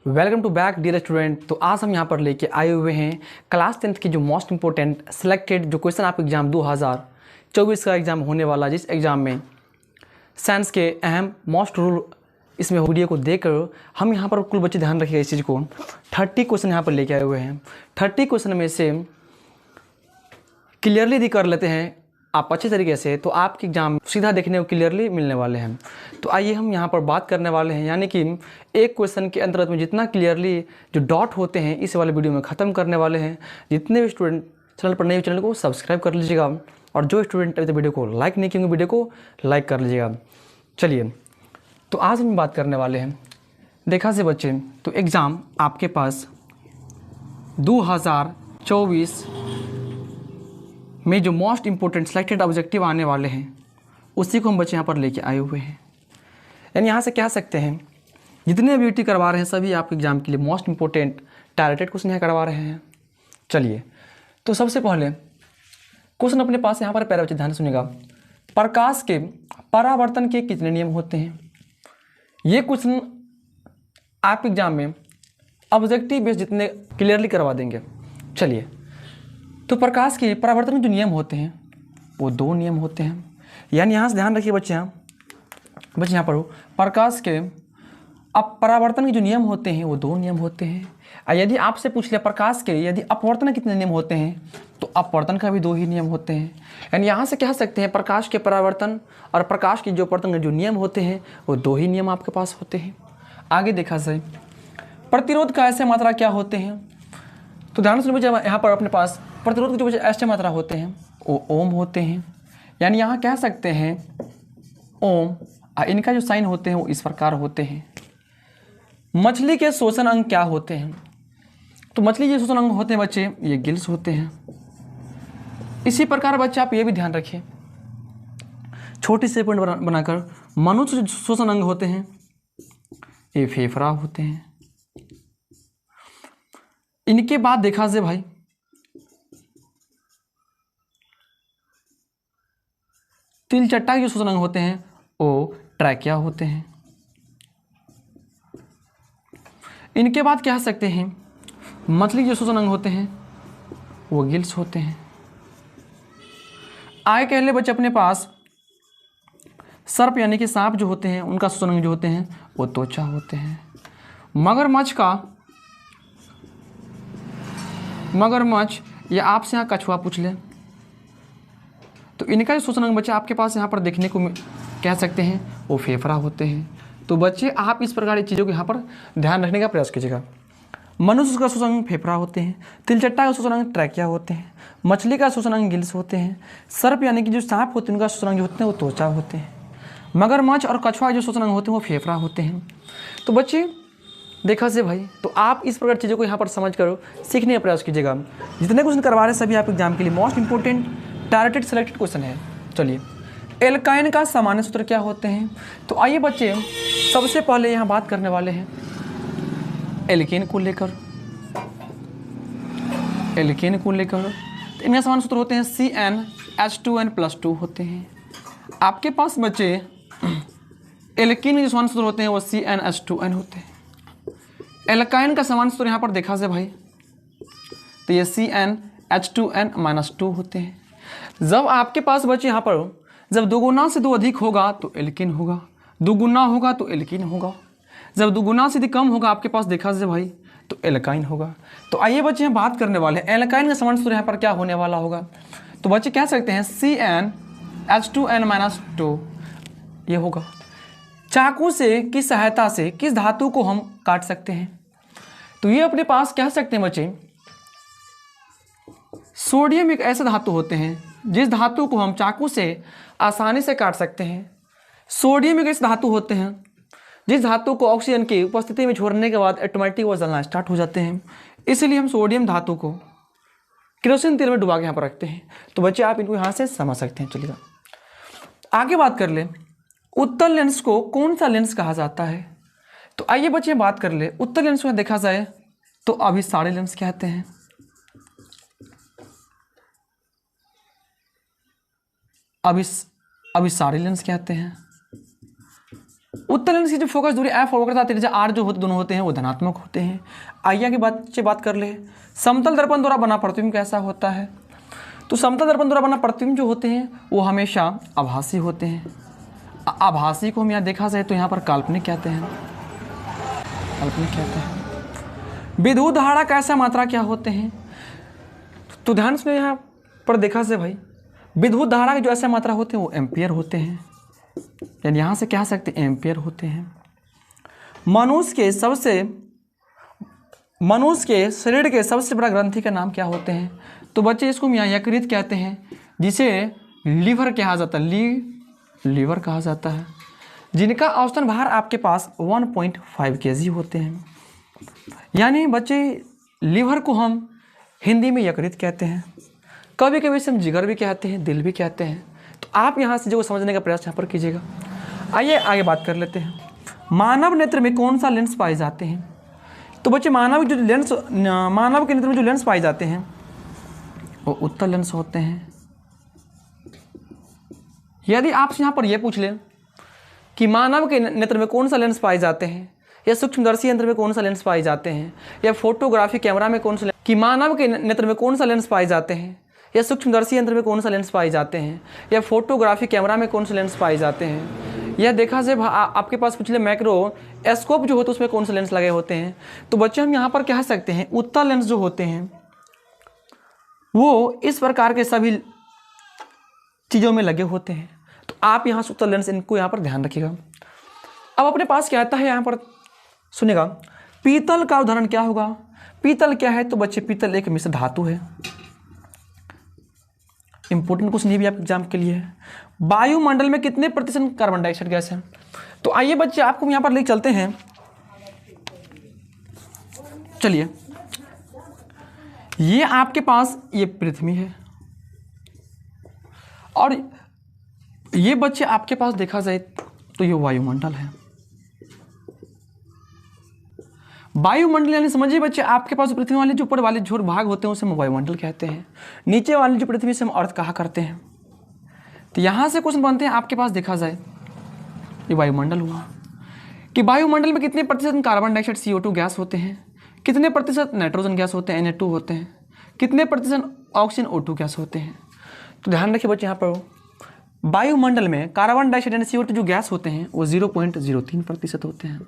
Welcome to back dear student. तो आज हम यहाँ पर लेके आए हुए हैं क्लास 10th की जो मोस्ट इंपॉर्टेंट सिलेक्टेड जो क्वेश्चन आप एग्जाम 2024 का एग्जाम होने वाला, जिस एग्जाम में साइंस के अहम मोस्ट रूल इसमें वीडियो को देखकर हम यहाँ पर कुल बच्चे ध्यान रखिएगा इस चीज़ को। 30 क्वेश्चन यहाँ पर लेके आए हुए हैं। 30 क्वेश्चन में से क्लियरली यदि कर लेते हैं आप अच्छे तरीके से तो आपके एग्जाम सीधा देखने को क्लियरली मिलने वाले हैं। तो आइए हम यहाँ पर बात करने वाले हैं, यानी कि एक क्वेश्चन के अंतर्गत में जितना क्लियरली जो डॉट होते हैं इस वाले वीडियो में ख़त्म करने वाले हैं। जितने भी स्टूडेंट चैनल पर नए चैनल को सब्सक्राइब कर लीजिएगा और जो स्टूडेंट अभी तक वीडियो को लाइक नहीं किए वीडियो को लाइक कर लीजिएगा। चलिए तो आज हम बात करने वाले हैं, देखा से बच्चे तो एग्ज़ाम आपके पास 2024 में जो मोस्ट इंपॉर्टेंट सिलेक्टेड ऑब्जेक्टिव आने वाले हैं उसी को हम बच्चे यहाँ पर लेके आए हुए हैं। यानी यहाँ से कह सकते हैं जितने एक्टिविटी करवा रहे हैं सभी आपके एग्जाम के लिए मोस्ट इंपॉर्टेंट टारगेटेड क्वेश्चन यहाँ करवा रहे हैं। चलिए तो सबसे पहले क्वेश्चन अपने पास यहाँ पर पहले बच्चे ध्यान सुनिएगा। प्रकाश के परावर्तन के कितने नियम होते हैं? ये क्वेश्चन आप एग्जाम में ऑब्जेक्टिव बेस जितने क्लियरली करवा देंगे। चलिए तो प्रकाश के परावर्तन के जो नियम होते हैं वो 2 नियम होते हैं। यानी यहाँ से ध्यान रखिए बच्चे, यहाँ पर प्रकाश के अब परावर्तन के जो नियम होते हैं वो 2 नियम होते हैं। और यदि आपसे पूछ लिया प्रकाश के यदि अपवर्तन के कितने नियम होते हैं तो अपवर्तन का भी 2 ही नियम होते हैं। यानी यहाँ से कह सकते हैं प्रकाश के परावर्तन और प्रकाश के जो अपवर्तन के जो नियम होते हैं वो 2 ही नियम आपके पास होते हैं। आगे देखा जाए प्रतिरोध का ऐसे मात्रा क्या होते हैं, तो ध्यान से मुझे यहाँ पर अपने पास प्रतिरोध के जो ऐसे मात्रा होते हैं वो ओम होते हैं। यानी यहाँ कह सकते हैं ओम, इनका जो साइन होते हैं वो इस प्रकार होते हैं। मछली के श्वसन अंग क्या होते हैं? तो मछली के श्वसन अंग होते हैं बच्चे ये गिल्स होते हैं। इसी प्रकार बच्चे आप ये भी ध्यान रखिए, छोटी से पॉइंट बनाकर मनुष्य श्वसन अंग होते हैं ये फेफड़ा होते हैं। इनके बाद देखा जाए भाई तिलचट्टा के जो श्वसन अंग होते हैं वो ट्रैकिया होते हैं। इनके बाद कह सकते हैं मछली के जो श्वसन अंग होते हैं वो गिल्स होते हैं। आगे कह ले बच्चे अपने पास सर्प यानी कि सांप जो होते हैं उनका श्वसन अंग जो होते हैं वो त्वचा होते हैं। मगरमच्छ या आपसे यहाँ कछुआ पूछ ले तो इनका जो श्वसन अंग बच्चे आपके पास यहाँ पर देखने को कह सकते हैं वो फेफड़ा होते हैं। तो बच्चे आप इस प्रकार की चीज़ों को यहाँ पर ध्यान रखने का प्रयास कीजिएगा। मनुष्य का श्वसन अंग फेफड़ा होते हैं, तिलचट्टा का श्वसन अंग ट्रैकिया होते हैं, मछली का श्वसन अंग गिल्स होते हैं, सर्प यानी कि जो सांप होते हैं उनका श्वसन अंग जो होते हैं वो त्वचा होते हैं, मगरमच्छ और कछुआ जो श्वसन अंग होते हैं वो फेफड़ा होते हैं। तो बच्चे देखा से भाई तो आप इस प्रकार चीज़ों को यहाँ पर समझ कर सीखने का प्रयास कीजिएगा। जितने क्वेश्चन करवा रहे हैं सभी आप एग्जाम के लिए most important targeted selected question है। चलिए एल्काइन का सामान्य सूत्र क्या होते हैं? तो आइए बच्चे सबसे पहले यहाँ बात करने वाले हैं एल्केन को लेकर। तो इनका सामान्य सूत्र होते हैं CnH2n+2 होते हैं। आपके पास बच्चे एल्केन के जो सामान्य सूत्र होते हैं वो CnH2n होते हैं। एल्काइन का सामान्य सूत्र यहाँ पर देखा से भाई तो ये CnH2n-2 होते हैं। जब आपके पास बच्चे यहाँ पर जब 2 गुना से 2 अधिक होगा तो एल्केन होगा, 2 गुना होगा तो एल्कीन होगा, जब 2 गुना से यदि कम होगा आपके पास देखा से भाई तो एल्काइन होगा। तो आइए बच्चे हम बात करने वाले हैं एल्काइन का सामान्य सूत्र यहाँ पर क्या होने वाला होगा। तो बच्चे कह सकते हैं CnH2n-2 ये होगा। चाकू से किस सहायता से किस धातु को हम काट सकते हैं? तो ये अपने पास कह सकते हैं बच्चे सोडियम एक ऐसे धातु होते हैं जिस धातु को हम चाकू से आसानी से काट सकते हैं। सोडियम एक ऐसे धातु होते हैं जिस धातु को ऑक्सीजन की उपस्थिति में छोड़ने के बाद ऑटोमेटिक वो जलना स्टार्ट हो जाते हैं। इसलिए हम सोडियम धातु को केरोसिन तेल में डुबा के यहाँ पर रखते हैं। तो बच्चे आप इनको यहाँ से समझ सकते हैं। चलिएगा आगे बात कर ले उत्तल लेंस को कौन सा लेंस कहा जाता है? तो आइए बच्चे बात कर ले उत्तल लेंस को देखा जाए तो अभिसारी लेंस कहते हैं। अभिसारी लेंस कहते हैं। उत्तल लेंस की जो फोकस दूरी एफ और वक्रता त्रिज्या आर जो होते दोनों होते हैं वो धनात्मक होते हैं। आइए की बात कर ले। समतल दर्पण द्वारा बना प्रतिबिंब कैसा होता है? तो समतल दर्पण द्वारा बना प्रतिबिंब जो होते हैं वो हमेशा आभासी होते हैं। आभासी को हम यहाँ देखा जाए तो यहाँ पर काल्पनिक कहते हैं, काल्पनिक कहते हैं। विद्युत धारा का ऐसा मात्रा क्या होते हैं? तो ध्यान से यहाँ पर देखा से भाई विद्युत धारा के जो ऐसे मात्रा होते हैं वो एम्पियर होते हैं, यानी यहाँ से कह सकते हैं एम्पियर होते हैं। मनुष्य के शरीर के सबसे बड़ा ग्रंथि का नाम क्या होते हैं? तो बच्चे इसको हम यहाँ यकृत कहते हैं, जिसे लीवर कहा जाता है, लीवर कहा जाता है, जिनका औसतन भार आपके पास 1.5 kg होते हैं। यानी बच्चे लीवर को हम हिंदी में यकृत कहते हैं, कभी कभी इसे हम जिगर भी कहते हैं, दिल भी कहते हैं। तो आप यहाँ से जो समझने का प्रयास यहाँ पर कीजिएगा। आइए आगे बात कर लेते हैं। मानव नेत्र में कौन सा लेंस पाए जाते हैं? तो बच्चे मानव के नेत्र में जो लेंस पाए जाते हैं वो उत्तल लेंस होते हैं। यदि आपसे यहाँ पर यह पूछ लें कि मानव के नेत्र में कौन सा लेंस पाए जाते हैं, या सूक्ष्मदर्शी यंत्र में कौन सा लेंस पाए जाते हैं, या फोटोग्राफी कैमरा में कौन सा कि मानव के नेत्र में कौन सा लेंस पाए जाते हैं, या सूक्ष्मदर्शी यंत्र में कौन सा लेंस पाए जाते हैं, या फोटोग्राफी कैमरा में कौन से लेंस पाए जाते हैं, यह देखा से आपके पास पिछले माइक्रोस्कोप जो होते हैं उसमें कौन से लेंस लगे होते हैं। तो बच्चे हम यहाँ पर कह सकते हैं उत्तल लेंस जो होते हैं वो इस प्रकार के सभी चीज़ों में लगे होते हैं। तो आप यहाँ से उत्तल लेंस इनको यहाँ पर ध्यान रखिएगा। अब अपने पास क्या आता है यहाँ पर सुनिएगा, पीतल का उदाहरण क्या होगा? पीतल क्या है? तो बच्चे पीतल एक मिश्र धातु है। इंपॉर्टेंट क्वेश्चन ये भी आप एग्जाम के लिए है। वायुमंडल में कितने प्रतिशत कार्बन डाइऑक्साइड गैस है? तो आइए बच्चे आपको यहाँ पर ले चलते हैं। चलिए, ये आपके पास ये पृथ्वी है और ये बच्चे आपके पास देखा जाए तो ये वायुमंडल है। वायुमंडल यानी समझिए बच्चे आपके पास पृथ्वी वाले जो ऊपर वाले जो भाग होते हैं उसे हम वायुमंडल कहते हैं, नीचे वाले जो पृथ्वी से हम अर्थ कहा करते हैं। तो यहाँ से क्वेश्चन बनते हैं आपके पास देखा जाए ये वायुमंडल हुआ कि वायुमंडल में कितने प्रतिशत कार्बन डाइऑक्साइड CO2 गैस होते हैं, कितने प्रतिशत नाइट्रोजन गैस होते हैं Na2 होते हैं, कितने प्रतिशत ऑक्सीजन O2 गैस होते हैं। तो ध्यान रखिए बच्चे यहाँ पर वायुमंडल में कार्बन डाइऑक्साइड यानी CO2 जो गैस होते हैं वो 0.03% होते हैं।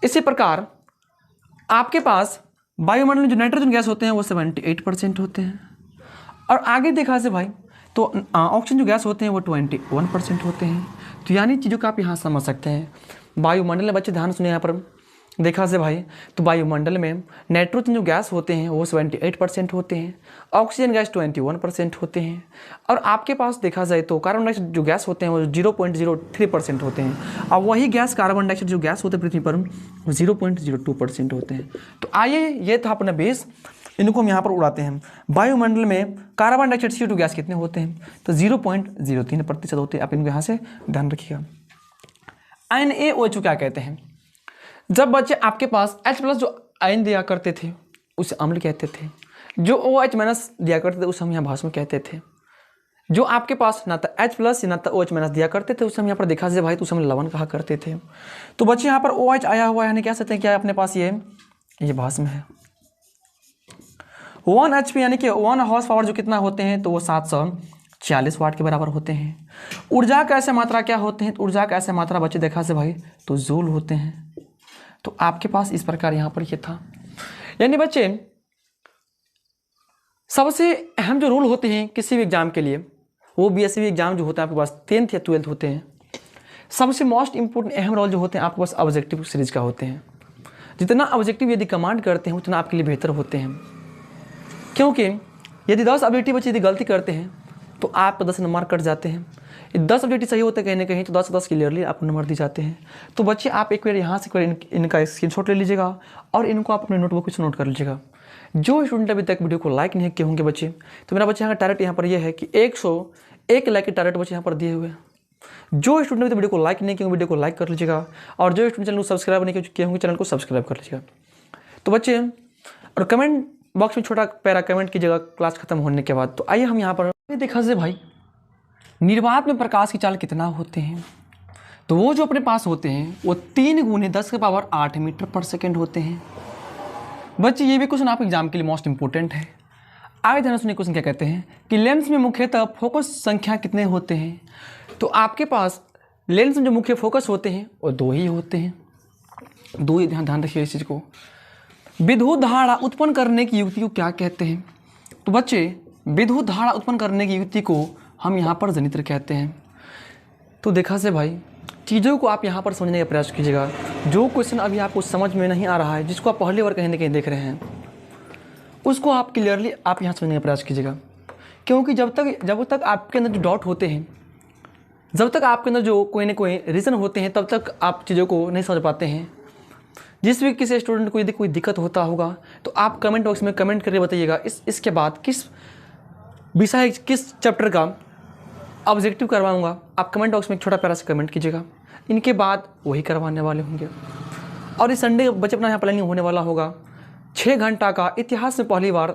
इसी प्रकार आपके पास वायुमंडल में जो नाइट्रोजन गैस होते हैं वो 78% होते हैं। और आगे देखा से भाई तो ऑक्सीजन जो गैस होते हैं वो 21% होते हैं। तो यानी चीज़ों का आप यहाँ समझ सकते हैं। वायुमंडल में बच्चे ध्यान सुने यहाँ पर देखा से भाई तो वायुमंडल में नाइट्रोजन जो गैस होते हैं वो 78% होते हैं, ऑक्सीजन गैस 21% होते हैं, और आपके पास देखा जाए तो कार्बन डाइऑक्साइड जो गैस होते हैं वो 0.03% होते हैं, और वही गैस कार्बन डाइऑक्साइड जो गैस होते हैं पृथ्वी पर 0.02% होते हैं। तो आइए ये था अपना बेस, इनको हम यहाँ पर उड़ाते हैं। वायुमंडल में कार्बन डाइऑक्साइड CO2 गैस कितने होते हैं? तो 0.03% होते हैं। आप इनको यहाँ से ध्यान रखिएगा। NaOH क्या कहते हैं? जब बच्चे आपके पास H+ जो आयन दिया करते थे उसे अम्ल कहते थे, जो OH- दिया करते थे उसे हम यहाँ भास्म कहते थे। जो आपके पास ना तो H+ ना तो OH- दिया करते थे उसे हम यहाँ पर देखा से भाई तो उसे हम लवण कहा करते थे। तो बच्चे यहाँ पर OH आया हुआ है, यानी कह सकते हैं क्या अपने पास ये भास्म है। 1 HP यानी कि 1 हॉर्स पावर जो कितना होते हैं तो वो 740 वाट के बराबर होते हैं। ऊर्जा का ऐसे मात्रा क्या होते हैं? तो ऊर्जा का ऐसे मात्रा बच्चे देखा से भाई तो जूल होते हैं। तो आपके पास इस प्रकार यहाँ पर ये था। यानी बच्चे सबसे अहम जो रूल होते हैं किसी भी एग्जाम के लिए वो BSc एग्जाम जो होता है आपके पास 10th या 12th होते हैं, सबसे मोस्ट इंपोर्टेंट अहम रोल जो होते हैं आपके पास ऑब्जेक्टिव सीरीज का होते हैं। जितना ऑब्जेक्टिव यदि कमांड करते हैं उतना आपके लिए बेहतर होते हैं, क्योंकि यदि 10 ऑब्जेक्टिव बच्चे यदि गलती करते हैं तो आपको 10 नंबर कट जाते हैं। 10 ऑब्जेक्टिव सही होते हैं कहीं ना कहीं तो 10 क्लियरली आपको नंबर दिए जाते हैं। तो बच्चे आप एक बार यहाँ से इनका स्क्रीनशॉट ले लीजिएगा और इनको आप अपने नोटबुक में नोट कर लीजिएगा। जो स्टूडेंट अभी तक वीडियो को लाइक नहीं किए होंगे बच्चे, तो मेरा बच्चे यहाँ का टारगेट यहाँ पर यह है कि 101 लाइक के टारगेट बच्चे यहाँ पर दिए हुए हैं। जो स्टूडेंट अभी तक वीडियो को लाइक नहीं किए होंगे वीडियो को लाइक कर लीजिएगा, और जो स्टूडेंट चैनल को सब्सक्राइब नहीं किए होंगे चैनल को सब्सक्राइब कर लीजिएगा। तो बच्चे और कमेंट बॉक्स में छोटा पैरा कमेंट कीजिएगा क्लास खत्म होने के बाद। तो आइए हम यहाँ पर देखा से भाई निर्वात में प्रकाश की चाल कितना होते हैं? तो वो जो अपने पास होते हैं वो 3 × 10⁸ मीटर पर सेकेंड होते हैं। बच्चे ये भी क्वेश्चन आप एग्जाम के लिए मोस्ट इंपॉर्टेंट है। आगे ध्यान सुनिए क्वेश्चन क्या कहते हैं कि लेंस में मुख्यतः फोकस संख्या कितने होते हैं। तो आपके पास लेंस में जो मुख्य फोकस होते हैं वो 2 ही होते हैं, 2 ही। ध्यान रखिए इस चीज़ को। विद्युत धारा उत्पन्न करने की युक्ति को क्या कहते हैं। तो बच्चे विद्युत धारा उत्पन्न करने की युक्ति को हम यहाँ पर जनित्र कहते हैं। तो देखा से भाई चीज़ों को आप यहाँ पर समझने का प्रयास कीजिएगा। जो क्वेश्चन अभी आपको समझ में नहीं आ रहा है, जिसको आप पहली बार कहीं ना कहीं देख रहे हैं, उसको आप क्लियरली आप यहाँ समझने का प्रयास कीजिएगा। क्योंकि जब तक आपके अंदर जो डाउट होते हैं, जब तक आपके अंदर जो कोई ना कोई रीज़न होते हैं, तब तक आप चीज़ों को नहीं समझ पाते हैं। जिस भी किसी स्टूडेंट को यदि कोई दिक्कत होता होगा तो आप कमेंट बॉक्स में कमेंट करके बताइएगा। इसके बाद किस विषय, किस चैप्टर का ऑब्जेक्टिव करवाऊंगा, आप कमेंट बॉक्स में एक छोटा प्यारा सा कमेंट कीजिएगा। इनके बाद वही करवाने वाले होंगे। और इस संडे बच्चे अपना यहाँ प्लानिंग होने वाला होगा 6 घंटा का इतिहास में पहली बार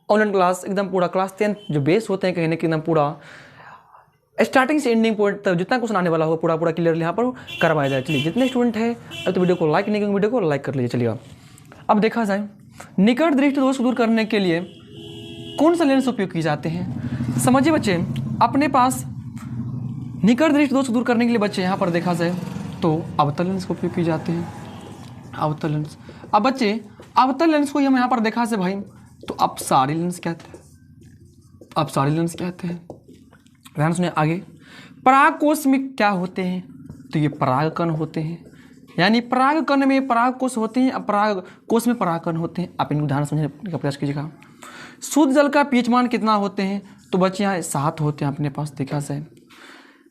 ऑनलाइन क्लास, एकदम पूरा क्लास 10 जो बेस होते हैं कहने के एकदम पूरा स्टार्टिंग से एंडिंग पॉइंट तक जितना कुछ आने वाला होगा पूरा क्लियरली यहाँ पर करवाया जाए। चलिए जितने स्टूडेंट हैं अब तो वीडियो को लाइक नहीं करेंगे, वीडियो को लाइक कर लीजिए। चलिए अब देखा जाए निकट दृष्टि दोष को दूर करने के लिए कौन सा लेंस उपयोग किए जाते हैं। समझिए बच्चे, अपने पास निकट दृष्टि दोष को दूर करने के लिए बच्चे यहाँ पर देखा जाए तो अवतल लेंस का उपयोग किए जाते हैं। अवतल लेंस। अब बच्चे अवतल लेंस को हम यहाँ पर देखा से भाई तो अपसारी लेंस कहते हैं। अपसारी लेंस कहते हैं। ध्यान सुनिए आगे। पराग कोश में क्या होते हैं। तो ये पराग कण होते हैं, यानी पराग कण में पराग कोश होते हैं, अपराग कोश में पराग कण होते हैं। आप इनको ध्यान समझने का प्रयास कीजिएगा। शुद्ध जल का pH मान कितना होते हैं। तो बच्चे यहाँ 7 होते हैं अपने पास देखा जाए।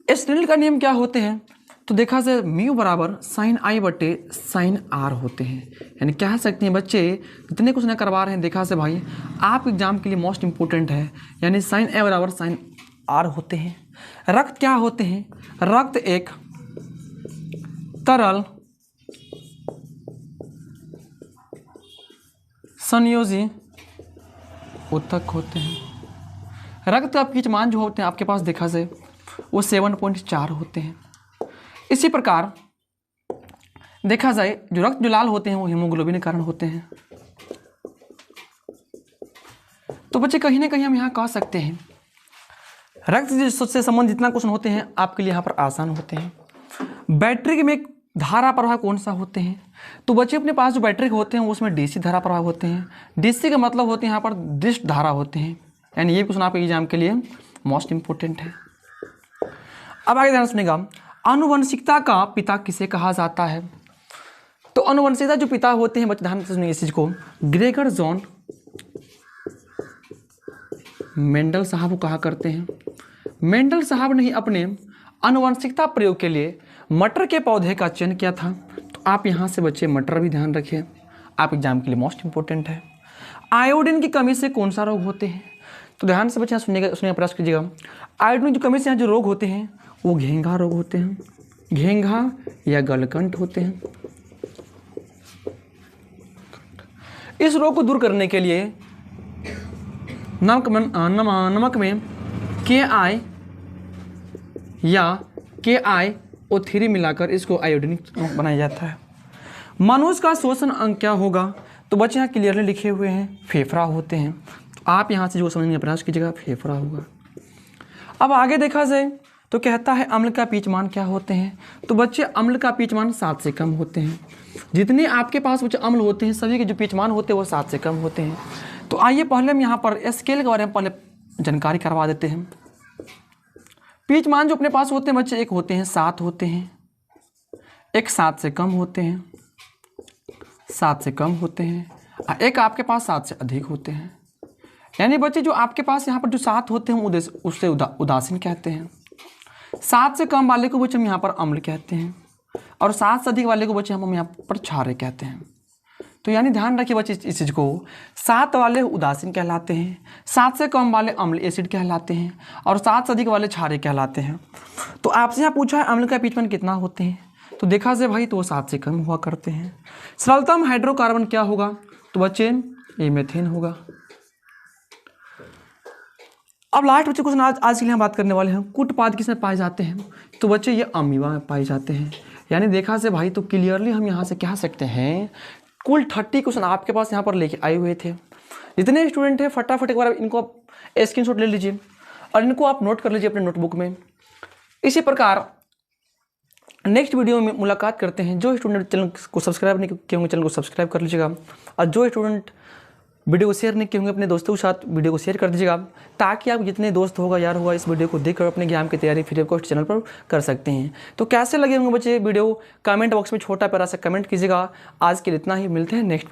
स्नेल का नियम क्या होते हैं। तो देखा जाए म्यू बराबर sin I/sin R होते हैं। यानी कह सकते हैं बच्चे जितने कुछ ना करवा रहे हैं देखा से भाई आप एग्जाम के लिए मोस्ट इंपॉर्टेंट है, यानी sin A बराबर sin R होते हैं। रक्त क्या होते हैं। रक्त एक तरल संयोजी ऊतक होते हैं। रक्त का pH मान जो होते हैं आपके पास देखा जाए वो 7.4 होते हैं। इसी प्रकार देखा जाए जो रक्त जो लाल होते हैं वो हीमोग्लोबिन के कारण होते हैं। तो बच्चे कहीं ना कहीं हम यहाँ कह सकते हैं रक्त से संबंधित जितना क्वेश्चन होते हैं आपके लिए यहाँ पर आसान होते हैं। बैटरी में धारा प्रवाह कौन सा होते हैं। तो बच्चे अपने पास जो बैटरी होते हैं उसमें डीसी धारा प्रवाह होते हैं। डीसी का मतलब होते हैं यहाँ पर दृष्ट धारा होते हैं, यानी ये क्वेश्चन आपके एग्जाम के लिए मोस्ट इंपॉर्टेंट है। अब आगे ध्यान सुनिएगा, आनुवंशिकता का पिता किसे कहा जाता है। तो आनुवंशिकता जो पिता होते हैं बच्चे ध्यान से सुनिए इस चीज को, ग्रेगर जॉन मेंडल साहब को कहा करते हैं। मेंडल साहब ने ही अपने आनुवंशिकता प्रयोग के लिए मटर के पौधे का चयन किया था। तो आप यहाँ से बच्चे मटर भी ध्यान रखिए, आप एग्जाम के लिए मोस्ट इंपॉर्टेंट है। आयोडीन की कमी से कौन सा रोग होते हैं। तो ध्यान से बच्चे सुनने का प्रयास कीजिएगा। आयोडीन की कमी से यहाँ जो रोग होते हैं वो घेंघा रोग होते हैं, घेंघा या गलकंठ होते हैं। इस रोग को दूर करने के लिए नमक में KI या KiO3 मिलाकर इसको आयोडीनिक नमक बनाया जाता है। मनुष्य का श्वसन अंग क्या होगा। तो बच्चे यहाँ क्लियरली लिखे हुए हैं फेफड़ा होते हैं। तो आप यहाँ से जो समझने का प्रयास कीजिएगा फेफड़ा होगा। अब आगे देखा जाए तो कहता है अम्ल का pH मान क्या होते हैं। तो बच्चे अम्ल का pH मान 7 से कम होते हैं। जितने आपके पास बच्चे अम्ल होते हैं सभी के जो pH मान होते हैं वो 7 से कम होते हैं। तो आइए पहले हम यहाँ पर स्केल के बारे में पहले जानकारी करवा देते हैं। pH मान जो अपने पास होते हैं बच्चे एक होते हैं 7 होते हैं, एक 7 से कम होते हैं, 7 से कम होते हैं, एक आपके पास 7 से अधिक होते हैं। यानी बच्चे जो आपके पास यहाँ पर जो 7 होते हैं उससे उदासीन कहते हैं। 7 से कम वाले को बच्चे हम यहाँ पर अम्ल कहते हैं और 7 से अधिक वाले को बच्चे हम यहाँ पर क्षारक कहते हैं। तो यानी ध्यान रखिए बच्चे इस चीज़ को, 7 वाले उदासीन कहलाते हैं, 7 से कम वाले अम्ल एसिड कहलाते हैं और 7 से अधिक वाले क्षारक कहलाते हैं। तो आपसे यहाँ पूछा है अम्ल का pH मान कितना होते हैं। तो देखा जाए भाई तो वो 7 से कम हुआ करते हैं। सरलतम हाइड्रोकार्बन क्या होगा। तो बच्चे ये मीथेन होगा। अब लास्ट बच्चे क्वेश्चन आज के लिए हम बात करने वाले हैं, कुट पाद किसमें पाए जाते हैं। तो बच्चे ये अमीबा में पाए जाते हैं। यानी देखा से भाई तो क्लियरली हम यहाँ से कह सकते हैं कुल 30 क्वेश्चन आपके पास यहाँ पर लेके आए हुए थे। जितने स्टूडेंट हैं फटाफट एक बार इनको स्क्रीनशॉट ले लीजिए और इनको आप नोट कर लीजिए अपने नोटबुक में। इसी प्रकार नेक्स्ट वीडियो में मुलाकात करते हैं। जो स्टूडेंट चैनल को सब्सक्राइब नहीं किए होंगे चैनल को सब्सक्राइब कर लीजिएगा, और जो स्टूडेंट वीडियो को शेयर नहीं किए होंगे अपने दोस्तों के साथ वीडियो को शेयर कर दीजिएगा, ताकि आप जितने दोस्त होगा यार होगा इस वीडियो को देखकर अपने एग्जाम की तैयारी फ्री ऑफ कॉस्ट चैनल पर कर सकते हैं। तो कैसे लगे होंगे बच्चे वीडियो, कमेंट बॉक्स में छोटा प्यारा सा कमेंट कीजिएगा। आज के लिए इतना ही, मिलते हैं नेक्स्ट